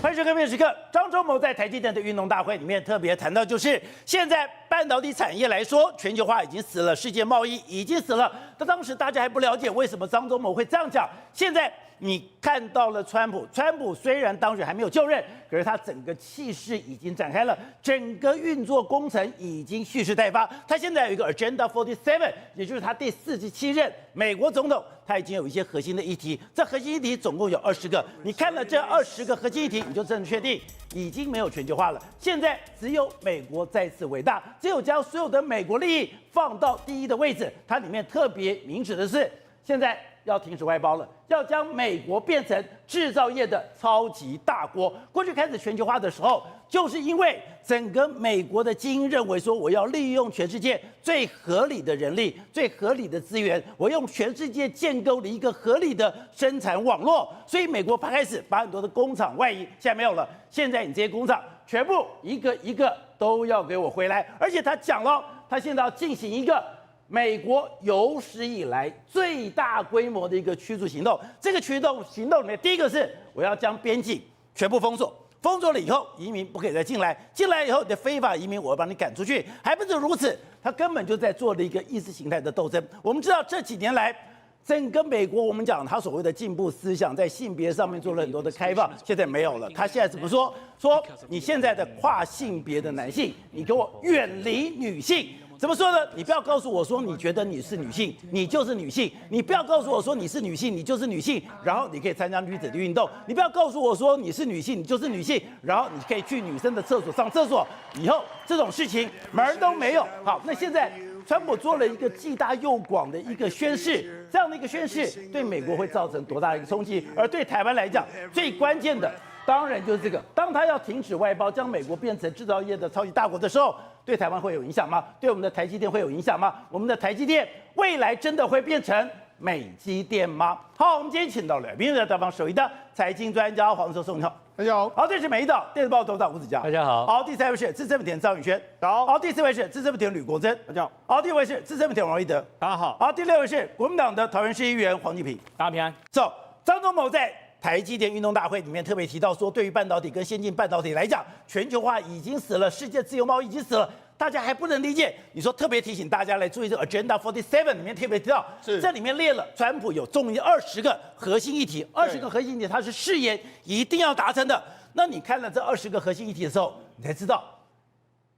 欢迎收看《面时刻》。张忠谋在台积电的运动大会里面特别谈到，就是现在半导体产业来说，全球化已经死了，世界贸易已经死了。那当时大家还不了解为什么张忠谋会这样讲，现在你看到了川普虽然当时还没有就任，可是他整个气势已经展开了，整个运作工程已经蓄势待发。他现在有一个 Agenda 47，也就是他第47任美国总统，他已经有一些核心的议题。这核心议题总共有20个，你看了这20个核心议题，你就真的确定已经没有全球化了。现在只有美国再次伟大，只有将所有的美国利益放到第一的位置。它里面特别明指的是，现在要停止外包了，要将美国变成制造业的超级大国。过去开始全球化的时候，就是因为整个美国的精英认为说，我要利用全世界最合理的人力、最合理的资源，我用全世界建构了一个合理的生产网络。所以美国开始把很多的工厂外移，现在没有了。现在你这些工厂全部一个一个都要给我回来，而且他讲了，他现在要进行一个美国有史以来最大规模的一个驱逐行动。这个驱逐行动里面，第一个是我要将边境全部封锁，封锁了以后，移民不可以再进来，进来以后你的非法移民我要把你赶出去。还不止如此，他根本就在做了一个意识形态的斗争。我们知道这几年来，整个美国，我们讲他所谓的进步思想，在性别上面做了很多的开放，现在没有了。他现在怎么说？说你现在的跨性别的男性，你给我远离女性。怎么说呢？你不要告诉我说你觉得你是女性，你就是女性；你不要告诉我说你是女性，你就是女性，然后你可以参加女子的运动；你不要告诉我说你是女性，你就是女性，然后你可以去女生的厕所上厕所。以后这种事情门儿都没有。好，那现在川普做了一个既大又广的一个宣示，这样的一个宣示对美国会造成多大的一个冲击？而对台湾来讲，最关键的当然就是这个：当他要停止外包，将美国变成制造业的超级大国的时候，对台湾会有影响吗？对我们的台积电会有影响吗？我们的台积电未来真的会变成美积电吗？好，我们今天请到了明日大方首席的财经专家黄寿松，你好。大家好。好，这是美丽岛电视报董事长吴子嘉，大家好。好，第三位是资深媒体人赵宇轩，好。好，第四位是资深媒体人吕国珍，大家好。好，第五位是资深媒体人王一德，大家好。好，第六位是国民党的桃园市议员黄继平，大家平安。走，张忠谋在台积电运动大会里面特别提到说，对于半导体跟先进半导体来讲，全球化已经死了，世界自由贸易已经死了。大家还不能理解，你说特别提醒大家来注意这个 Agenda 47里面特别提到，这里面列了川普有中20个核心议题，20个核心议题他是誓言一定要达成的。那你看了这20个核心议题的时候，你才知道，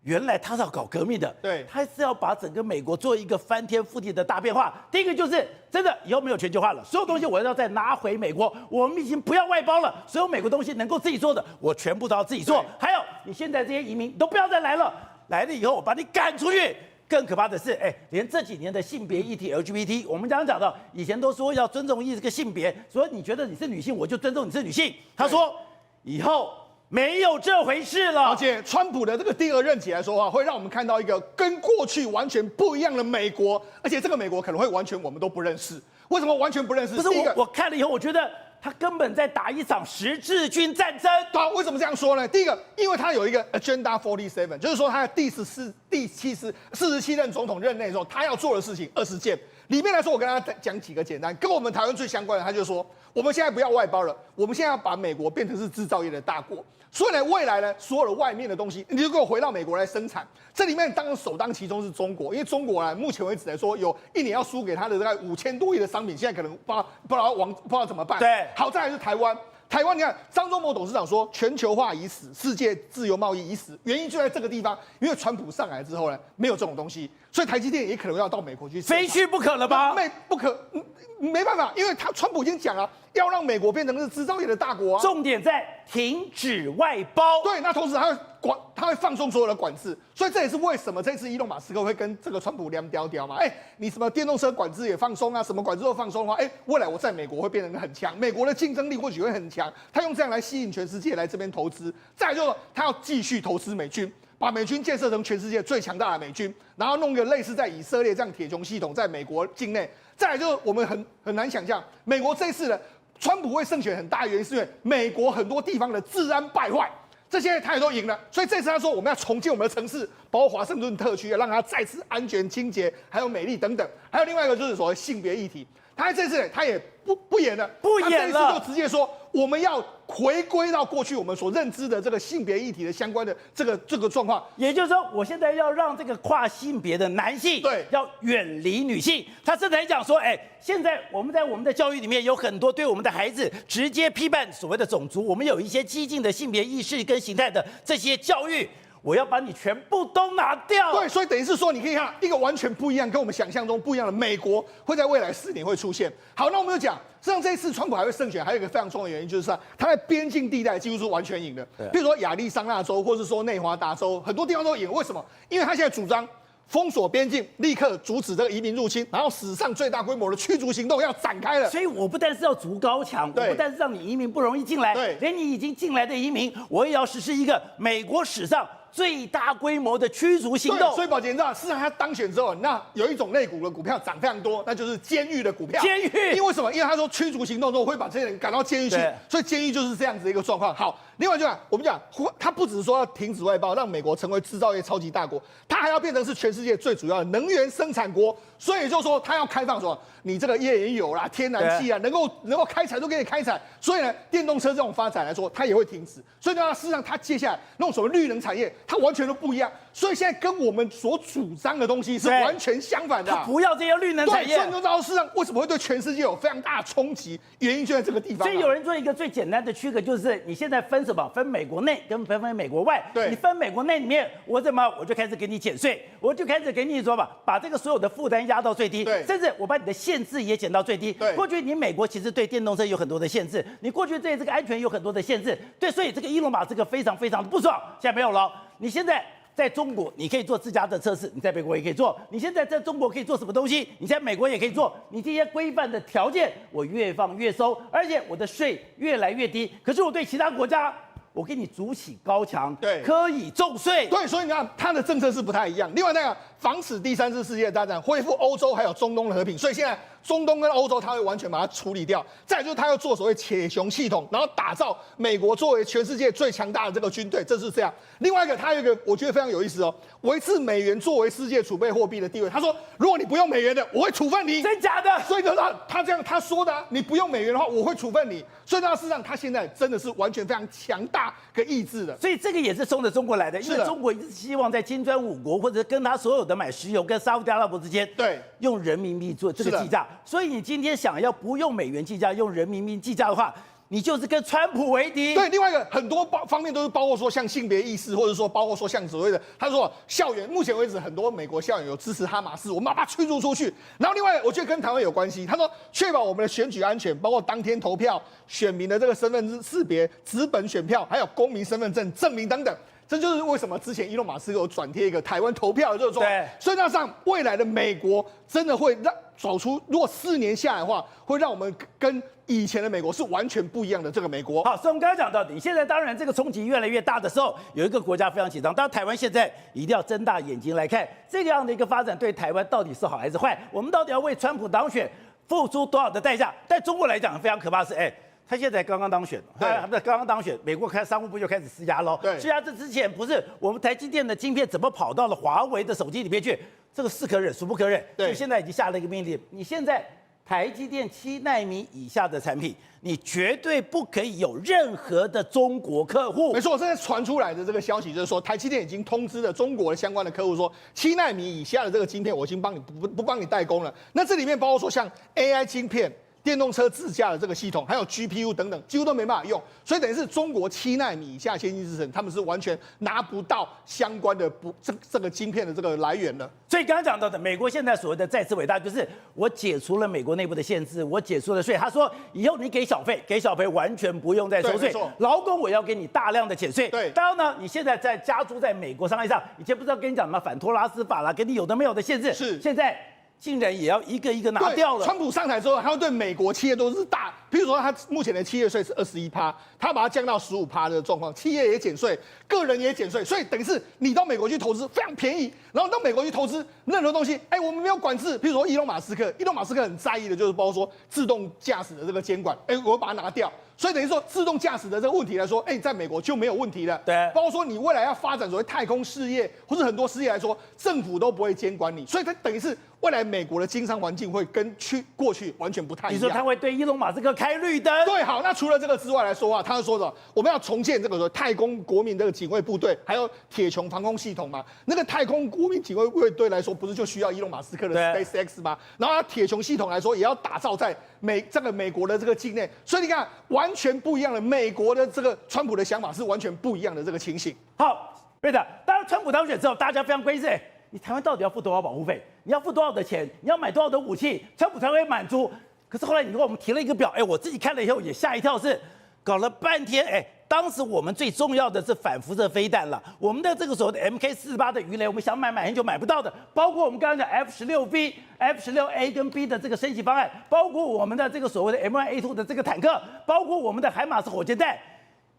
原来他是要搞革命的，对，他是要把整个美国做一个翻天覆地的大变化。第一个就是真的以后没有全球化了，所有东西我要再拿回美国，我们已经不要外包了，所有美国东西能够自己做的，我全部都要自己做。还有，你现在这些移民都不要再来了。来了以后，我把你赶出去。更可怕的是，连这几年的性别议题 LGBT， 我们刚刚讲到，以前都说要尊重这个性别，所以你觉得你是女性，我就尊重你是女性。他说，以后没有这回事了。而且，川普的这个第二任期来说会让我们看到一个跟过去完全不一样的美国，而且这个美国可能会完全我们都不认识。为什么完全不认识？不是我看了以后，我觉得他根本在打一场十字军战争。对啊，为什么这样说呢？第一个，因为他有一个 Agenda 47，就是说他的第47任总统任内的时候，他要做的事情20件。里面来说，我跟大家讲几个简单，跟我们台湾最相关的，他就说，我们现在不要外包了，我们现在要把美国变成是制造业的大国。所以呢，未来呢，所有的外面的东西，你就给我回到美国来生产。这里面当然首当其冲是中国，因为中国呢，目前为止来说，有一年要输给他的大概5000多亿的商品，现在可能不知道怎么办。对，好，再来是台湾。台湾，你看张忠谋董事长说全球化已死，世界自由贸易已死，原因就在这个地方。因为川普上来之后呢，没有这种东西，所以台积电也可能要到美国去，非去不可了吧？没办法，因为川普已经讲了，要让美国变成是制造业的大国啊。重点在停止外包。对，那同时他会放松所有的管制，所以这也是为什么这次伊隆马斯克会跟这个川普两屌嘛。你什么电动车管制也放松啊，什么管制都放松的话，未来我在美国会变得很强，美国的竞争力或许会很强。他用这样来吸引全世界来这边投资。再来就是他要继续投资美军，把美军建设成全世界最强大的美军，然后弄个类似在以色列这样铁穹系统在美国境内。再来就是我们很难想象，美国这次的川普会胜选很大的原因是因为美国很多地方的治安败坏。这些他也都赢了，所以这次他说我们要重建我们的城市，包括华盛顿特区，让它再次安全、清洁，还有美丽等等。还有另外一个就是所谓性别议题，他这次他也不演了，不演了，他这一次就直接说我们要回归到过去我们所认知的这个性别议题的相关的这个状况。也就是说，我现在要让这个跨性别的男性对要远离女性。他甚至还讲说，现在我们在我们的教育里面有很多对我们的孩子直接批判所谓的种族，我们有一些激进的性别意识跟形态的这些教育。我要把你全部都拿掉。对，所以等于是说，你可以看一个完全不一样，跟我们想象中不一样的美国会在未来4年会出现。好，那我们就讲，实际上这一次川普还会胜选，还有一个非常重要的原因，就是他在边境地带几乎是完全赢的。比如说亚利桑那州，或是说内华达州，很多地方都赢。为什么？因为他现在主张封锁边境，立刻阻止这个移民入侵，然后史上最大规模的驱逐行动要展开了。所以我不但是要筑高墙，我不但是让你移民不容易进来，连你已经进来的移民，我也要实施一个美国史上最大规模的驱逐行动。所以宝杰，你知道，事实上他当选之后，那有一种类股的股票涨非常多，那就是监狱的股票。监狱，因为什么？因为他说驱逐行动之后会把这些人赶到监狱去，所以监狱就是这样子的一个状况。好，另外就讲，我们讲，他不只是说要停止外包，让美国成为制造业超级大国，他还要变成是全世界最主要的能源生产国。所以也就是说，他要开放什么？你这个页岩油啦、天然气啊，能够开采都给你开采。所以呢，电动车这种发展来说，它也会停止。所以呢，事实上它接下来那种什么绿能产业，它完全都不一样。所以现在跟我们所主张的东西是完全相反的。他不要这些绿能产业。所以你就知道，事实上为什么会对全世界有非常大的冲击，原因就在这个地方。所以有人做一个最简单的区隔，就是你现在分什么？分美国内跟分美国外。对，你分美国内里面，我就开始给你减税，我就开始给你说吧，把这个所有的负担压到最低。对，甚至我把你的限制也减到最低。对，过去你美国其实对电动车有很多的限制，你过去对这个安全有很多的限制。对，所以这个伊隆马斯克非常非常的不爽，现在没有了。你现在在中国，你可以做自家的测试，你在美国也可以做。你现在在中国可以做什么东西？你在美国也可以做。你这些规范的条件，我越放越收，而且我的税越来越低。可是我对其他国家，我给你筑起高墙，对，可以重税。对，所以你看他的政策是不太一样。另外那个防止第3次世界大战，恢复欧洲还有中东的和平。所以现在中东跟欧洲他会完全把它处理掉。再来就是他要做所谓铁穹系统，然后打造美国作为全世界最强大的这个军队，这是这样。另外一个他有一个我觉得非常有意思哦，维持美元作为世界储备货币的地位。他说，如果你不用美元的，我会处分你。真假的？所以他这样他说的，你不用美元的话，我会处分你。所以事实上他现在真的是完全非常强大跟意志的。所以这个也是冲着中国来的，因为中国一直希望在金砖5国或者跟他所有的买石油跟沙特阿拉伯之间，对，用人民币做这个计价。所以你今天想要不用美元计价，用人民币计价的话，你就是跟川普为敌。对，另外一个很多方面都是包括说像性别意识，或者说包括说像所谓的他说校园，目前为止很多美国校园有支持哈马斯，我们要把它驱逐出去。然后另外我觉得跟台湾有关系，他说确保我们的选举安全，包括当天投票、选民的这个身份识别、纸本选票，还有公民身份证证明等等。这就是为什么之前伊隆马斯克有转贴一个台湾投票的这个状况。所以那上未来的美国真的会走出，如果4年下来的话，会让我们跟以前的美国是完全不一样的这个美国。好，所以我们刚刚讲到，你现在当然这个冲击越来越大的时候，有一个国家非常紧张。当然，台湾现在一定要睁大眼睛来看这样的一个发展对台湾到底是好还是坏？我们到底要为川普当选付出多少的代价？在中国来讲，非常可怕的是，他现在刚刚当选，刚刚当选，美国商务部就开始施压喽。施压这之前不是我们台积电的晶片怎么跑到了华为的手机里面去？这个是可忍，孰不可忍。所以现在已经下了一个命令，你现在台积电7奈米以下的产品，你绝对不可以有任何的中国客户。没错，现在传出来的这个消息就是说，台积电已经通知了中国的相关的客户说，7奈米以下的这个晶片，我已经帮你不帮你代工了。那这里面包括说像 AI 晶片。电动车自驾的这个系统，还有 GPU 等等，几乎都没办法用，所以等于是中国7奈米以下先进制程，他们是完全拿不到相关的这个晶片的这个来源了。所以刚刚讲到的，美国现在所谓的再次伟大，就是我解除了美国内部的限制，我解除了税。他说以后你给小费完全不用再收税，劳工我要给你大量的减税。对，当然呢，你现在在加诸在美国商业上，以前不知道跟你讲什么反托拉斯法啦，给你有的没有的限制，是现在。竟然也要一个一个拿掉了。川普上台之后，他会对美国企业都是大，比如说他目前的企业税是21%，他把它降到15%的状况，企业也减税，个人也减税，所以等于是你到美国去投资非常便宜，然后到美国去投资任何东西，我们没有管制，比如说伊隆马斯克很在意的就是包括说自动驾驶的这个监管，我要把它拿掉。所以等于说，自动驾驶的这个问题来说，在美国就没有问题了。对，包括说你未来要发展所谓太空事业，或者很多事业来说，政府都不会监管你。所以它等于是未来美国的经商环境会跟过去完全不太一样。你说他会对伊隆马斯克开绿灯？对，好，那除了这个之外来说啊，他说的我们要重建这个太空国民这个警卫部队，还有铁穹防空系统嘛。那个太空国民警卫部队来说，不是就需要伊隆马斯克的 SpaceX 吗？然后铁穹系统来说，也要打造在美国的这个境内。所以你看，完全不一样的美国的这个川普的想法是完全不一样的这个情形。好，对的。当然，川普当选之后，大家非常关心，你台湾到底要付多少保护费？你要付多少的钱？你要买多少的武器？川普才会满足。可是后来你跟我们提了一个表，我自己看了以后也吓一跳，是搞了半天，当时我们最重要的是反辐射飞弹了，我们的这个所谓的 MK48的鱼雷，我们想买很久买不到的，包括我们刚刚讲 F16B、F16A 跟 B 的这个升级方案，包括我们的这个所谓的 M1A2 的这个坦克，包括我们的海马斯火箭弹，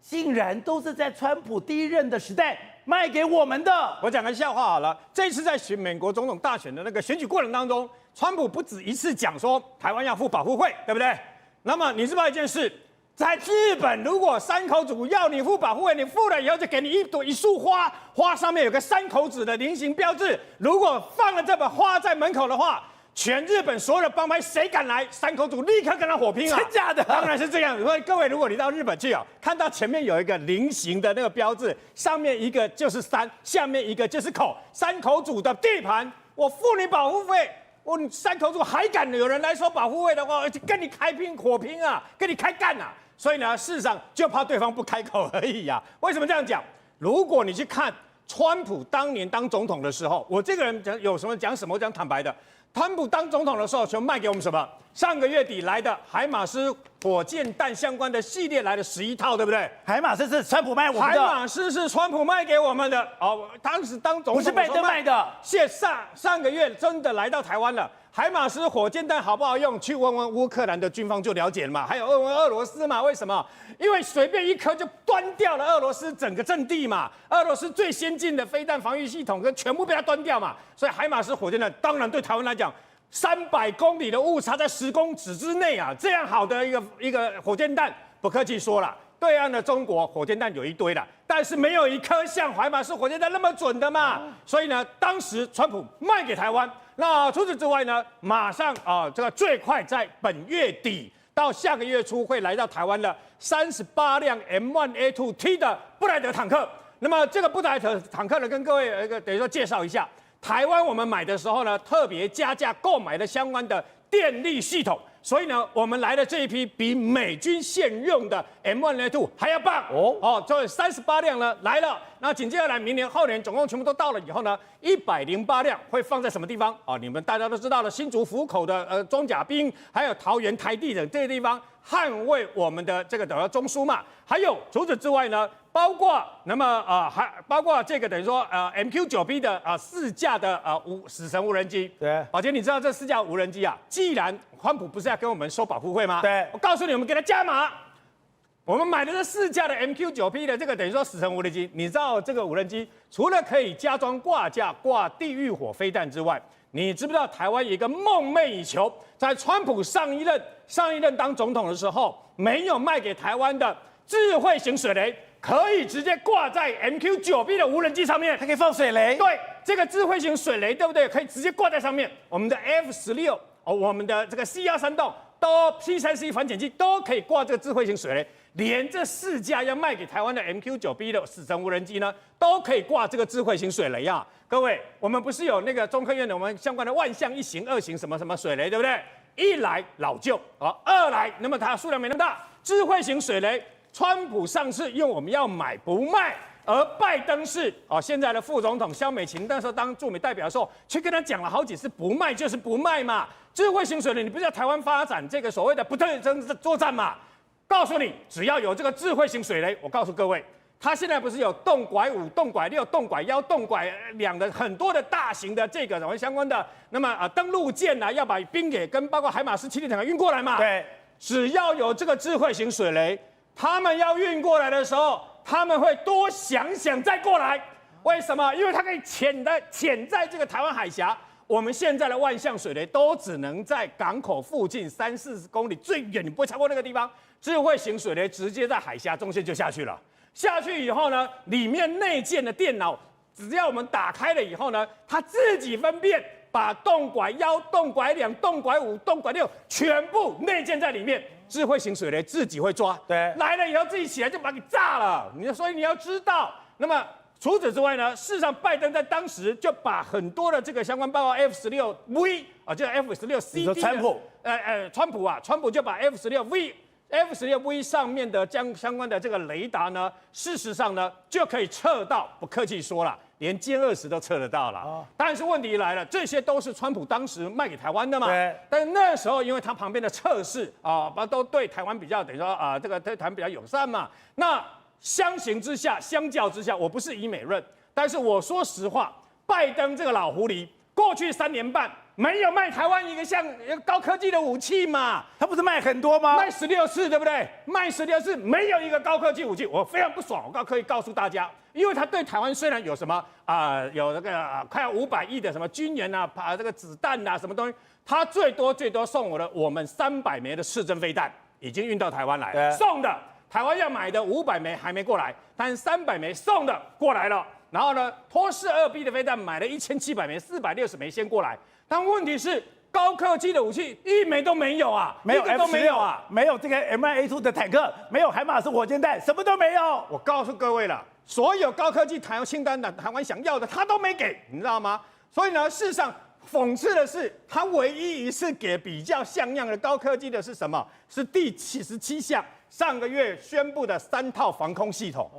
竟然都是在川普第一任的时代卖给我们的。我讲个笑话好了，这次在美国总统大选的那个选举过程当中，川普不止一次讲说台湾要付保护费，对不对？那么你知道一件事，在日本，如果山口组要你付保护费，你付了以后就给你一束花，花上面有个山口组的菱形标志，如果放了这把花在门口的话，全日本所有的帮派谁敢来，山口组立刻跟他火拼啊！真假的？当然是这样。各位，如果你到日本去看到前面有一个菱形的那个标志，上面一个就是山，下面一个就是口，山口组的地盘，我付你保护费。山口组还敢有人来说保护费的话，跟你开拼火拼啊，跟你开干啊！所以呢，事实上就怕对方不开口而已啊。为什么这样讲？如果你去看川普当年当总统的时候，我这个人有什么讲什么，我讲坦白的。川普当总统的时候，就卖给我们什么？上个月底来的海马斯火箭弹相关的系列来了11套，对不对？海马斯是川普卖我们的，海马斯是川普卖给我们的。当时当总统不是拜登卖的。上个月真的来到台湾了。海马斯火箭弹好不好用？去问问乌克兰的军方就了解了嘛。还有问问俄罗斯嘛？为什么？因为随便一颗就端掉了俄罗斯整个阵地嘛。俄罗斯最先进的飞弹防御系统跟全部被它端掉嘛。所以海马斯火箭弹当然对台湾来讲，300公里的误差在10公尺之内啊，这样好的一个火箭弹，不客气说了。对岸的中国火箭弹有一堆了，但是没有一颗像海马斯火箭弹那么准的嘛。所以呢，当时川普卖给台湾。那除此之外呢，马上这个最快在本月底到下个月初会来到台湾的38辆 M1A2T 的布莱德坦克。那么这个布莱德坦克呢，跟各位等于说介绍一下，台湾我们买的时候呢，特别加价购买的相关的电力系统。所以呢，我们来的这一批比美军现用的 M1A2 还要棒这38辆呢来了。那紧接着来，明年后年总共全部都到了以后呢，108辆会放在什么地方你们大家都知道了，新竹湖口的装甲兵，还有桃园台地等这些地方，捍卫我们的这个等于中枢嘛。还有除此之外呢，包括还包括这个等于说MQ9B 的4架的死神无人机。对，宝杰，你知道这4架无人机既然川普不是要跟我们收保护费吗？对，我告诉你，我们给他加码。我们买的这4架的 MQ9B 的这个等于说死神无人机，你知道这个无人机除了可以加装挂架挂地狱火飞弹之外，你知不知道台湾有一个梦寐以求，在川普上一任当总统的时候没有卖给台湾的智慧型水雷，可以直接挂在 MQ9B 的无人机上面，它可以放水雷。对，这个智慧型水雷，对不对？可以直接挂在上面。我们的 F16我们的这个 C131都 P3C 反潜机都可以挂这个智慧型水雷，连这4架要卖给台湾的 MQ9B 的死神无人机呢，都可以挂这个智慧型水雷啊！各位，我们不是有那个中科院的我们相关的万象1型、2型什么什么水雷，对不对？一来老旧二来那么它数量没那么大，智慧型水雷，川普上次用我们要买不卖。而拜登是现在的副总统萧美琴那时候当驻美代表的时候，去跟他讲了好几次，不卖就是不卖嘛。智慧型水雷，你不是要台湾发展这个所谓的不对称作战嘛？告诉你，只要有这个智慧型水雷，我告诉各位，它现在不是有动拐5、动拐6、动拐1、动拐2的很多的大型的这个相关的，那么登陆舰要把兵给跟包括海马斯气力坦克运过来嘛？对，只要有这个智慧型水雷，他们要运过来的时候，他们会多想想再过来。为什么？因为它可以潜在这个台湾海峡。我们现在的万象水雷都只能在港口附近30-40公里，最远你不会超过那个地方。智慧型水雷直接在海峡中线就下去了。下去以后呢，里面内建的电脑，只要我们打开了以后呢，它自己分辨把动拐1、动拐2、动拐5、动拐6全部内建在里面。智慧型水雷自己会抓，对，来了以后自己起来就把你炸了。所以你要知道，那么除此之外呢，事实上拜登在当时就把很多的这个相关包括 F-16V 啊，就是 F-16CD 的，川普就把 F-16V 上面的相关的这个雷达呢，事实上呢就可以测到，不客气说了，连歼20都测得到了。但是问题来了，这些都是川普当时卖给台湾的嘛。对。但是那时候因为他旁边的测试啊，都对台湾比较等于说啊，这个对台湾比较友善嘛。那相较之下，我不是以美论，但是我说实话，拜登这个老狐狸，过去3年半。没有卖台湾一个像高科技的武器嘛？他不是卖很多吗？卖16次，对不对？卖16次，没有一个高科技武器，我非常不爽。我可以告诉大家，因为他对台湾虽然有什么有那个快要500亿的什么军援啊，这个子弹啊，什么东西，他最多送我们300枚的刺针飞弹，已经运到台湾来，送的。台湾要买的500枚还没过来，但是300枚送的过来了。然后呢，托式2B 的飞弹买了1700枚，460枚先过来。但问题是，高科技的武器一枚都没有啊，没有 F16都没有啊，没有这个 M1A2 的坦克，没有海马斯火箭弹，什么都没有。我告诉各位了，所有高科技台湾清单的台湾想要的，他都没给，你知道吗？所以呢，事实上讽刺的是，他唯一一次给比较像样的高科技的是什么？是第77项，上个月宣布的3套防空系统，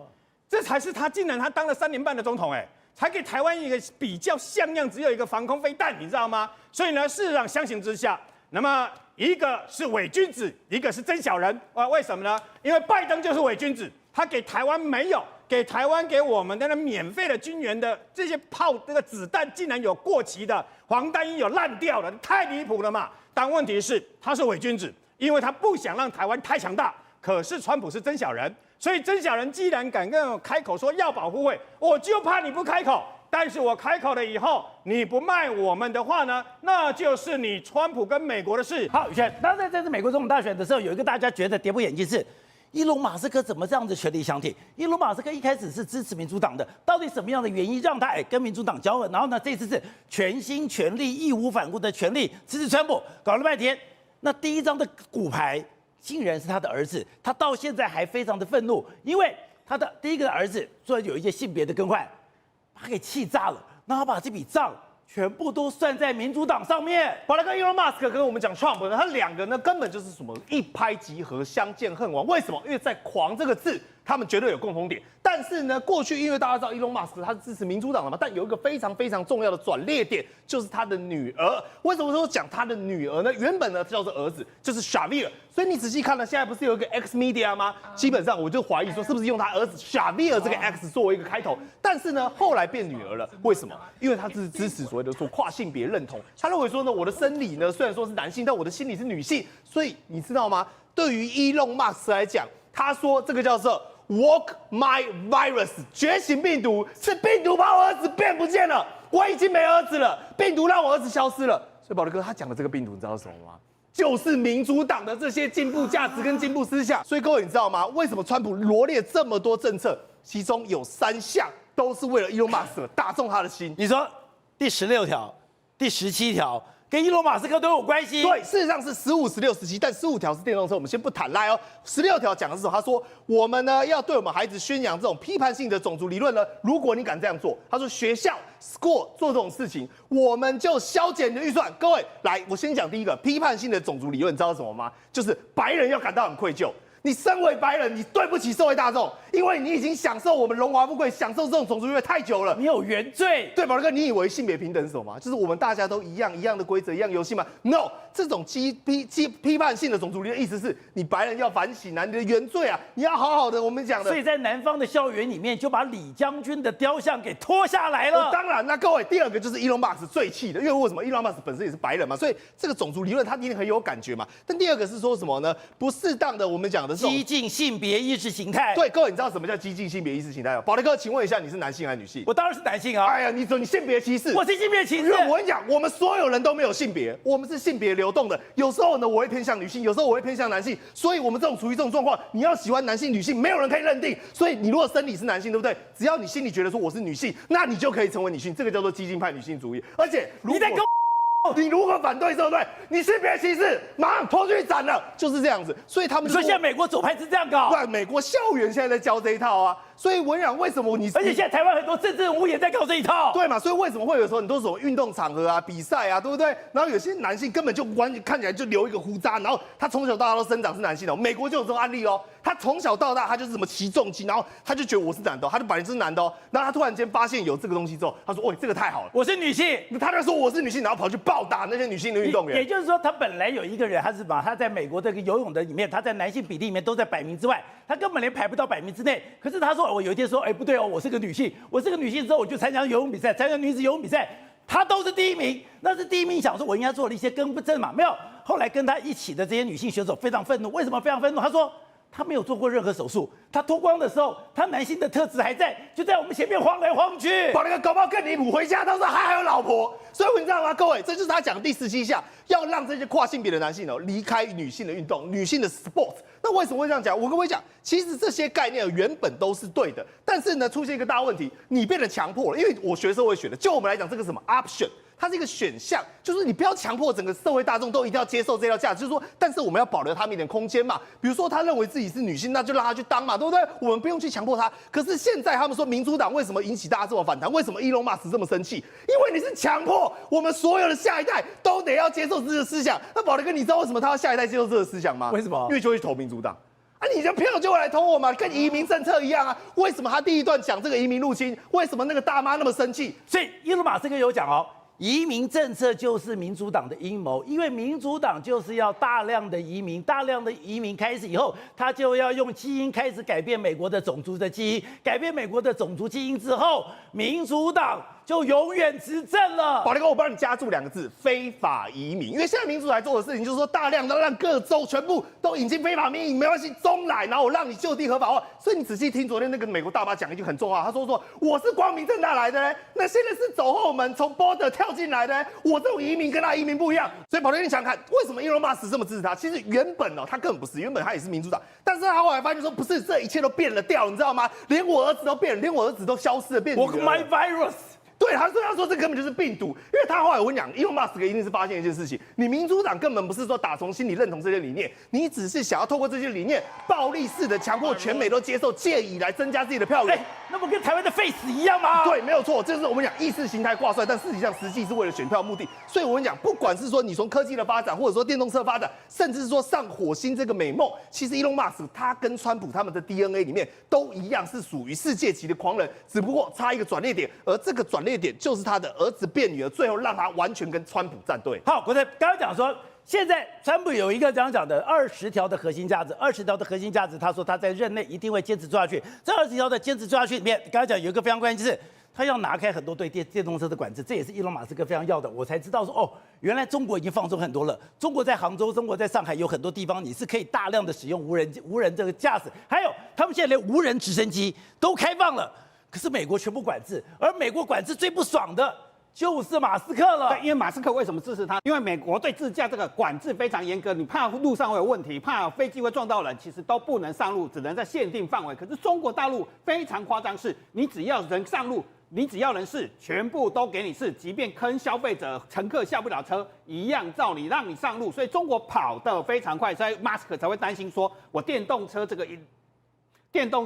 这才是他竟然他当了3年半的总统，才给台湾一个比较像样，只有一个防空飞弹，你知道吗？所以呢，事实上相形之下，那么一个是伪君子，一个是真小人啊？为什么呢？因为拜登就是伪君子，他给台湾没有，给台湾给我们的那免费的军援的这些这个子弹，竟然有过期的，黄单衣有烂掉的，太离谱了嘛！但问题是他是伪君子，因为他不想让台湾太强大。可是川普是真小人。所以真小人既然敢跟我开口说要保护会，我就怕你不开口。但是我开口了以后，你不卖我们的话呢，那就是你川普跟美国的事。好，宇轩，当在这次美国总统大选的时候，有一个大家觉得跌破眼镜是，伊隆马斯克怎么这样子全力相挺？伊隆马斯克一开始是支持民主党的，到底什么样的原因让他跟民主党交恶？然后呢，这次是全心全力、义无反顾的全力支持川普，搞了半天，那第一张的骨牌。竟然是他的儿子，他到现在还非常的愤怒，因为他的第一个儿子虽然有一些性别的更换，把他给气炸了，那他把这笔账全部都算在民主党上面。巴拉跟伊隆马斯克跟我们讲 Trump 呢，他2个呢根本就是什么一拍即合，相见恨晚。为什么？因为在“狂”这个字，他们绝对有共同点。但是呢，过去因为大家知道伊隆马斯克他是支持民主党的嘛，但有一个非常非常重要的转捩点，就是他的女儿。为什么说讲他的女儿呢？原本呢叫做儿子，就是 Xavier。所以你仔细看呢，现在不是有一个 X Media 吗？基本上我就怀疑说，是不是用他儿子 Xavier 这个 X 作为一个开头？但是呢，后来变女儿了，为什么？因为他是支持所谓的说跨性别认同，他认为说呢，我的生理呢虽然说是男性，但我的心理是女性。所以你知道吗？对于伊隆马斯克来讲，他说这个叫做 Walk My Virus， 觉醒病毒，是病毒把我儿子变不见了，我已经没儿子了，病毒让我儿子消失了。所以宝德哥他讲的这个病毒，你知道是什么吗？就是民主党的这些进步价值跟进步思想。所以各位你知道吗？为什么川普罗列这么多政策，其中有3项都是为了伊隆马斯克打中他的心？你说第16条、第17条。跟伊隆马斯克都有关系。对，事实上是15、16、17，但15条是电动车，我们先不谈来哦。16条讲的是什么？他说我们呢要对我们孩子宣扬这种批判性的种族理论呢，如果你敢这样做，他说学校 school 做这种事情，我们就削减你的预算。各位来，我先讲第一个批判性的种族理论，你知道什么吗？就是白人要感到很愧疚。你身为白人，你对不起社会大众，因为你已经享受我们荣华富贵，享受这种种族优越太久了，你有原罪。对，宝哥，你以为性别平等是什么吗？就是我们大家都一样的规则，一样游戏吗 ？No， 这种批判性的种族理论，意思是你白人要反省啊，你的原罪啊，你要好好的。我们讲的，所以在南方的校园里面，就把李将军的雕像给拖下来了。当然，那各位，第2个就是伊隆马斯克最气的，因为为什么伊隆马斯克本身也是白人嘛，所以这个种族理论他一定很有感觉嘛。但第2个是说什么呢？不适当的，我们讲的是激进性别意识形态。对，各位，你知道什么叫激进性别意识形态吗？宝德哥，请问一下，你是男性还是女性？我当然是男性啊！哎呀，你说你性别歧视，我是性别歧视。因为我跟你讲，我们所有人都没有性别，我们是性别流动的。有时候呢，我会偏向女性，有时候我会偏向男性，所以我们处于这种状况，你要喜欢男性、女性，没有人可以认定。所以你如果生理是男性，对不对？只要你心里觉得说我是女性，那你就可以成为女性，这个叫做激进派女性主义。而且，你在跟我你如何反对，对不对？你性别歧视，马上拖去斩了，就是这样子。所以他们你说现在美国左派是这样搞，对，美国校园现在在教这一套啊。所以我讲为什么而且现在台湾很多政治人物也在搞这一套。对嘛？所以为什么会有时候很多什么运动场合啊、比赛啊，对不对？然后有些男性根本就完全看起来就留一个胡渣，然后他从小到大都生长是男性的。美国就有这种案例哦，他从小到大他就是什么骑重机，然后他就觉得我是男的，他就本来就是男的哦，然后他突然间发现有这个东西之后，他说：“哦，这个太好了，我是女性。”他就说我是女性，然后跑去暴打那些女性的运动员。也就是说，他本来有一个人，他是把他在美国这个游泳的里面，他在男性比例里面都在100名之外，他根本连排不到100名之内。可是他说，我有一天说，哎，不对哦，我是个女性，我是个女性之后，我就参加游泳比赛，参加女子游泳比赛，他都是第1名，那是第1名。想说我应该做了一些更正嘛，没有。后来跟他一起的这些女性选手非常愤怒，为什么非常愤怒？他说他没有做过任何手术，他脱光的时候，他男性的特质还在，就在我们前面晃来晃去。把那个搞不好更离谱，回家他说他还有老婆，所以你知道吗？各位，这就是他讲的第17项，要让这些跨性别的男性离开女性的运动、女性的 sport。那为什么会这样讲？我跟各位讲，其实这些概念原本都是对的，但是呢，出现一个大问题，你变得强迫了。因为我学社会学的，就我们来讲，这个什么 option。它是一个选项，就是你不要强迫整个社会大众都一定要接受这套价值，就是说，但是我们要保留他们一点空间嘛。比如说，他认为自己是女性，那就让他去当嘛，对不对？我们不用去强迫他。可是现在他们说，民主党为什么引起大家这么反弹？为什么伊隆马斯这么生气？因为你是强迫我们所有的下一代都得要接受这个思想。那宝德哥，你知道为什么他要下一代接受这个思想吗？为什么？因为就会投民主党。啊，你的票就会来投我嘛，跟移民政策一样啊。为什么他第一段讲这个移民入侵？为什么那个大妈那么生气？所以伊隆马斯克有讲哦。移民政策就是民主党的阴谋，因为民主党就是要大量的移民，大量的移民开始以后，他就要用基因开始改变美国的种族的基因，改变美国的种族基因之后，民主党就永远执政了。宝力哥，我帮你加注2个字：非法移民。因为现在民主来做的事情就是说，大量的让各州全部都引进非法移民，没关系，中来，然后我让你就地合法化。所以你仔细听昨天那个美国大妈讲一句很重要，他说我是光明正大来的，那现在是走后门从 border 跳进来的，我这种移民跟他移民不一样。所以宝力哥，你想想看，为什么伊隆马斯克这么支持他？其实原本他根本不是，原本他也是民主党，但是他后来发现说不是，这一切都变了调，你知道吗？连我儿子都变了，连我儿子都消失了，变女儿了。My virus。对，他说这根本就是病毒，因为他后来我跟你讲，伊隆马斯克一定是发现一件事情，你民主党根本不是说打从心里认同这些理念，你只是想要透过这些理念，暴力式的强迫全美都接受，借以来增加自己的票源。那不跟台湾的 Face 一样吗？对，没有错，这是我们讲意识形态挂帅，但实际是为了选票目的。所以我跟你讲，不管是说你从科技的发展，或者说电动车发展，甚至是说上火星这个美梦，其实伊隆马斯克他跟川普他们的 DNA 里面都一样，是属于世界级的狂人，只不过差一个转捩点，而这个转捩点就是他的儿子变女儿，最后让他完全跟川普站队。好，国才刚刚讲说，现在川普有一个这样讲的20条的核心价值，20条的核心价值，他说他在任内一定会坚持做下去。这20条的坚持做下去里面，刚刚讲有一个非常关键，就是他要拿开很多对电动车的管制，这也是伊隆马斯克非常要的。我才知道说，哦，原来中国已经放松很多了。中国在杭州，中国在上海有很多地方你是可以大量的使用无人这个驾驶，还有他们现在连无人直升机都开放了。可是美国全部管制，而美国管制最不爽的就是马斯克了。对，因为马斯克为什么支持他？因为美国对自驾这个管制非常严格，你怕路上会有问题，怕飞机会撞到人，其实都不能上路，只能在限定范围。可是中国大陆非常夸张，是你只要人上路，你只要人试，全部都给你试，即便坑消费者、乘客下不了车，一样照理让你上路。所以中国跑得非常快，所以马斯克才会担心说，我电动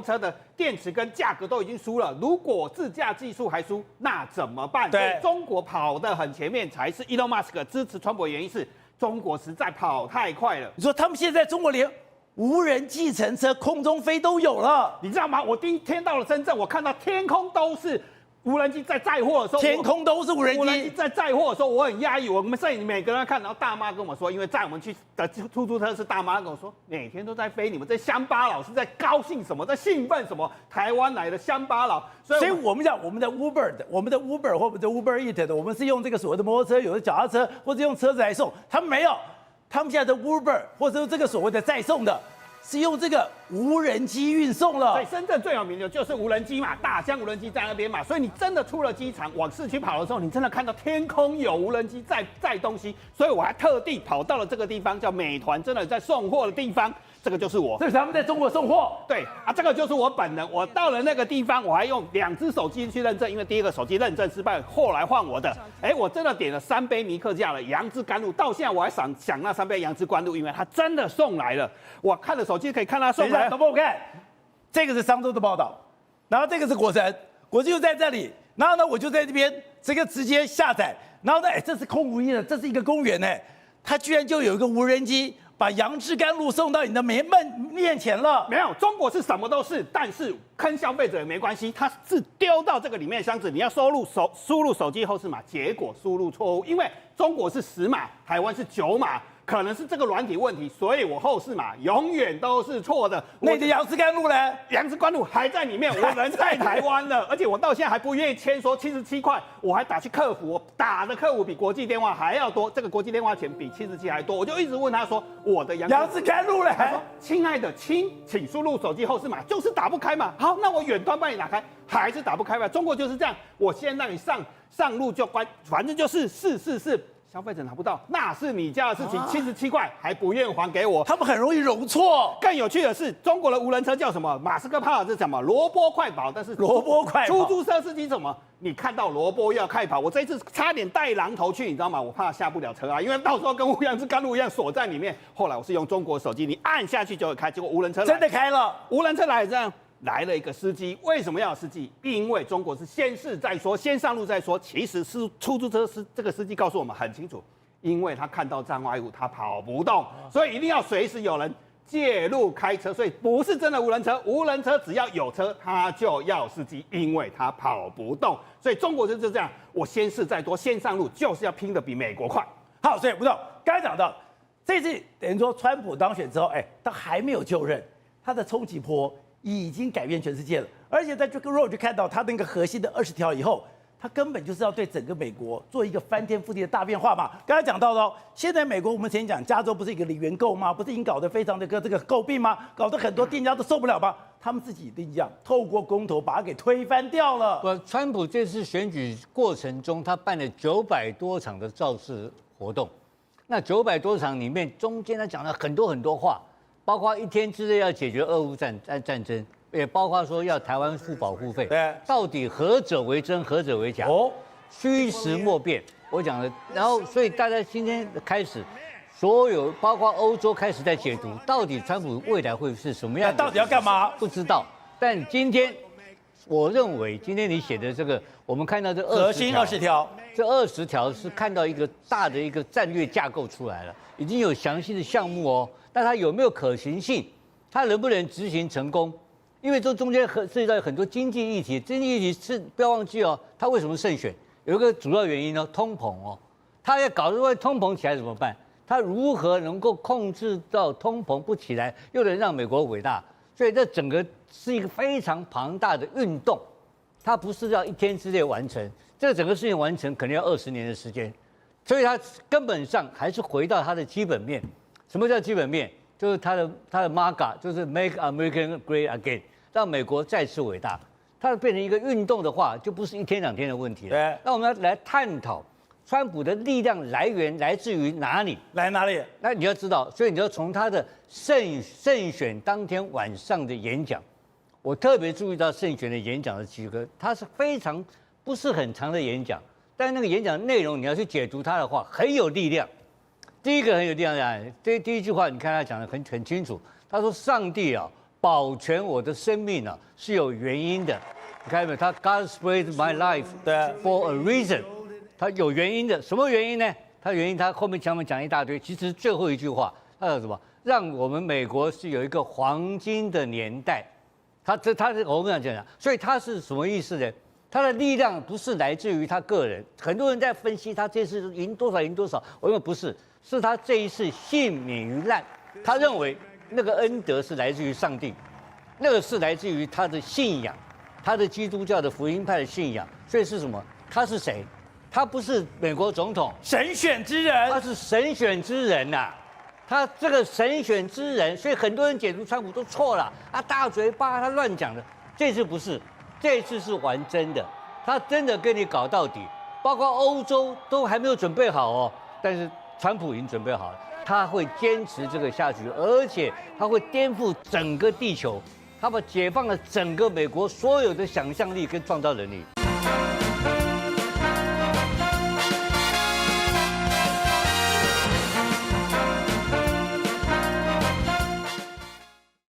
车的电池跟价格都已经输了，如果自驾技术还输，那怎么办？对，所以中国跑得很前面，才是伊隆马斯克支持川普的原因是，中国实在跑太快了。你说他们现在中国连无人计程车空中飞都有了，你知道吗？我第一天到了深圳，我看到天空都是无人机在载货的时候，天空都是无人机在载货的时候，我很压抑。我们摄影每个人看，然后大妈跟我说，因为载我们去的出租车是大妈跟我说，每天都在飞，你们这乡巴佬是在高兴什么，在兴奋什么？台湾来的乡巴佬，所以我们讲我们的 Uber 或者我们的 Uber Eat 的，我们是用这个所谓的摩托车，有的脚踏车或者用车子来送，他们没有，他们现在的 Uber 或者这个所谓的载送的，是用这个无人机运送了。所以深圳最有名的就是无人机嘛，大疆无人机在那边嘛，所以你真的出了机场往市区跑的时候，你真的看到天空有无人机载东西，所以我还特地跑到了这个地方，叫美团真的在送货的地方，这个就是我。这是他们在中国送货。对啊，这个就是我本人。我到了那个地方，我还用2只手机去认证，因为第一个手机认证失败，后来换我的。我真的点了3杯尼克架的杨枝甘露，到现在我还想那3杯杨枝甘露，因为它真的送来了。我看了手机可以看它送来等一下，。我看，这个是商周的报道，然后这个是国城，国城就在这里，然后呢，我就在这边这个直接下载，然后呢，这是空无一人，这是一个公园呢，它居然就有一个无人机把杨枝甘露送到你的面前了。没有，中国是什么都是，但是坑消费者也没关系，它是丢到这个里面的箱子，你要输入手机后四码，结果输入错误，因为中国是10码，台湾是9码。可能是这个软体问题，所以我后四码永远都是错的。那你的杨枝甘露呢？杨枝甘露还在里面，我人在台湾了，而且我到现在还不愿意签说77块，我还打去客服，我打的客服比国际电话还要多，这个国际电话钱比77还多，我就一直问他说我的杨枝甘露呢？他说亲爱的请输入手机后四码，就是打不开嘛。好，那我远端帮你打开，还是打不开嘛。中国就是这样，我先让你上路就关，反正就是444。消费者拿不到，那是你家的事情。77块还不愿还给我，他们很容易容错。更有趣的是，中国的无人车叫什么？马斯克怕的是什么？萝卜快跑，但是萝卜快跑，出租车司机什么？你看到萝卜又要快跑，我这一次差点带榔头去，你知道吗？我怕下不了车啊，因为到时候跟杨枝甘露一样锁在里面。后来我是用中国手机，你按下去就会开，结果无人车真的开了，无人车来这样。来了一个司机，为什么要有司机？因为中国是先试再说，先上路再说。其实是出租车这个司机告诉我们很清楚，因为他看到障碍物，他跑不动，所以一定要随时有人介入开车。所以不是真的无人车，无人车只要有车，他就要司机，因为他跑不动。所以中国就是这样，我先试再多，先上路就是要拼得比美国快。好，所以吴总刚才讲到，这次等于说川普当选之后，他还没有就任，他的冲击波已经改变全世界了。而且在这个 road 就看到他那个核心的20条以后，他根本就是要对整个美国做一个翻天覆地的大变化嘛。刚才讲到的哦，现在美国我们前讲加州不是一个零元购吗？不是已经搞得非常的这个诟病吗？搞得很多店家都受不了吗？他们自己跟你讲，透过公投把它给推翻掉了。川普这次选举过程中，他办了900多场的造势活动，那900多场里面，中间他讲了很多话，包括1天之内要解决俄乌战争，也包括说要台湾付保护费。对，到底何者为真，何者为假？虚实莫辨。我讲了，然后所以大家今天开始，所有包括欧洲开始在解读，到底川普未来会是什么样的？到底要干嘛？不知道。但今天，我认为今天你写的这个，我们看到这核心20条，这20条是看到一个大的一个战略架构出来了，已经有详细的项目哦。但它有没有可行性？它能不能执行成功？因为这中间涉及到很多经济议题，经济议题是不要忘记哦，它为什么胜选？有一个主要原因呢，通膨哦，它要搞得通膨起来怎么办？它如何能够控制到通膨不起来，又能让美国伟大？所以这整个是一个非常庞大的运动，它不是要1天之内完成，这个整个事情完成可能要20年的时间，所以它根本上还是回到它的基本面。什么叫基本面？就是它的 MAGA， 就是 Make America Great Again， 让美国再次伟大。它变成一个运动的话，就不是1天2天的问题了。对，那我们要来探讨川普的力量来源来自于哪里？来哪里？那你要知道，所以你要从他的胜选当天晚上的演讲，我特别注意到胜选的演讲的几个，他是非常不是很长的演讲，但是那个演讲内容你要去解读他的话，很有力量。第一个很有力量，第一句话，你看他讲得很清楚，他说：“上帝啊，保全我的生命啊是有原因的。”你看到没有？他 God spared my life for a reason， 他有原因的。什么原因呢？他原因他后面前面讲一大堆，其实最后一句话他说什么？让我们美国是有一个黄金的年代。他是我们讲，所以他是什么意思呢？他的力量不是来自于他个人，很多人在分析他这次赢多少，我认为不是。是他这一次幸免于难，他认为那个恩德是来自于上帝，那个是来自于他的信仰，他的基督教的福音派的信仰。所以是什么？他是谁？他不是美国总统，神选之人，他是神选之人呐、他这个神选之人，所以很多人解读川普都错了，他大嘴巴，他乱讲的。这次不是，这次是玩真的，他真的跟你搞到底，包括欧洲都还没有准备好哦，但是川普已经准备好了，他会坚持这个下去，而且他会颠覆整个地球，他把解放了整个美国所有的想象力跟创造能力。